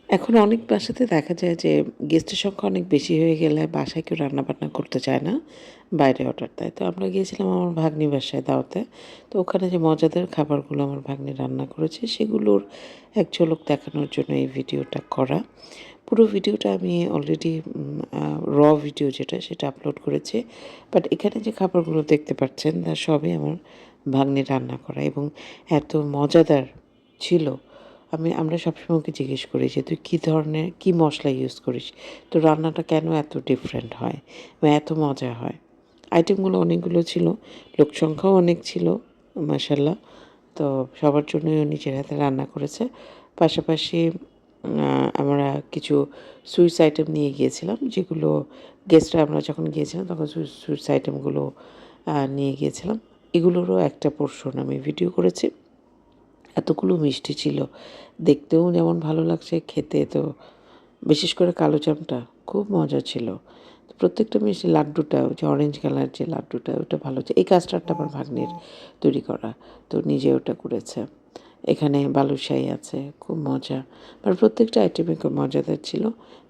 এখন অনেক বাসাতে দেখা যায় যে গেস্টের সংখ্যা অনেক বেশি হয়ে গেলে বাসায় কেউ রান্নাবান্না করতে চায় না, বাইরে অর্ডার দেয়। তো আমরা গিয়েছিলাম আমার ভাগ্নির বাসায় দাওয়াতে। তো ওখানে যে মজাদার খাবারগুলো আমার ভাগ্নি রান্না করেছে সেগুলোর এক ঝলক দেখানোর জন্য এই ভিডিওটা করা। পুরো ভিডিওটা আমি অলরেডি র ভিডিও যেটা সেটা আপলোড করেছি। বাট এখানে যে খাবারগুলো দেখতে পাচ্ছেন তা সবই আমার ভাগ্নির রান্না করা এবং এত মজাদার ছিল। আমরা সবসময় ওকে জিজ্ঞেস করি যে, "তুই কী ধরনের কী মসলা ইউজ করিস? তোর রান্নাটা কেন এত ডিফারেন্ট হয় বা এত মজা হয়?" আইটেমগুলো অনেকগুলো ছিল, লোক সংখ্যাও অনেক ছিল মাশাআল্লাহ। তো সবার জন্যই ও নিজের হাতে রান্না করেছে। পাশাপাশি আমরা কিছু সুইটস আইটেম নিয়ে গিয়েছিলাম, যেগুলো গেস্টরা আমরা যখন গিয়েছিলাম তখন সুইটস আইটেমগুলো নিয়ে গিয়েছিলাম। এগুলোরও একটা পোর্শন আমি ভিডিও করেছি। এতগুলো মিষ্টি ছিল। দেখতেও যেমন ভালো লাগছে, খেতে তো বিশেষ করে কালোজামটা খুব মজা ছিল। তো প্রত্যেকটা মিষ্টি লাড্ডুটা ওই যে অরেঞ্জ কালার যে লাড্ডুটা ওটা ভালো হচ্ছে। এই কাস্টার্ডটা আমার ভাগ্নির তৈরি করা। তো নিজে ওটা করেছে। এখানে বালুশাহী আছে, খুব মজা। আর প্রত্যেকটা আইটেমই খুব মজাদার ছিল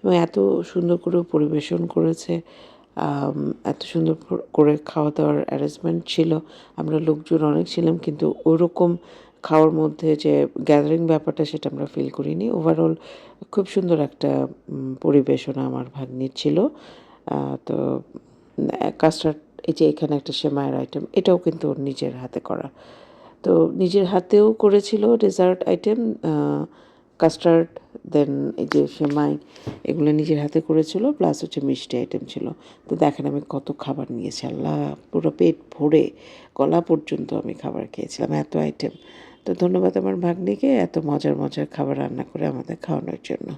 এবং এত সুন্দর করেও পরিবেশন করেছে। এত সুন্দর করে খাওয়া-দাওয়ার অ্যারেঞ্জমেন্ট ছিল। আমরা লোকজন অনেক ছিলাম কিন্তু ওরকম খাওয়ার মধ্যে যে গ্যাদারিং ব্যাপারটা সেটা আমরা ফিল করিনি। ওভারঅল খুব সুন্দর একটা পরিবেশনা আমার ভাগ্নির ছিল। তো কাস্টার্ড এই যে এখানে একটা সেমাইয়ের আইটেম এটাও কিন্তু ওর নিজের হাতে করা। তো নিজের হাতেও করেছিল ডেজার্ট আইটেম, কাস্টার্ড, দেন এই যে সেমাই এগুলো নিজের হাতে করেছিল প্লাস হচ্ছে মিষ্টি আইটেম ছিল। তো দেখেন আমি কত খাবার নিয়েছি আল্লাহ! পুরো পেট ভরে গলা পর্যন্ত আমি খাবার খেয়েছিলাম, এত আইটেম। তো ধন্যবাদ আমার ভাগ্নিকে এত মজার, মজার খাবার রান্না করে আমাদের খাওয়ানোর জন্য।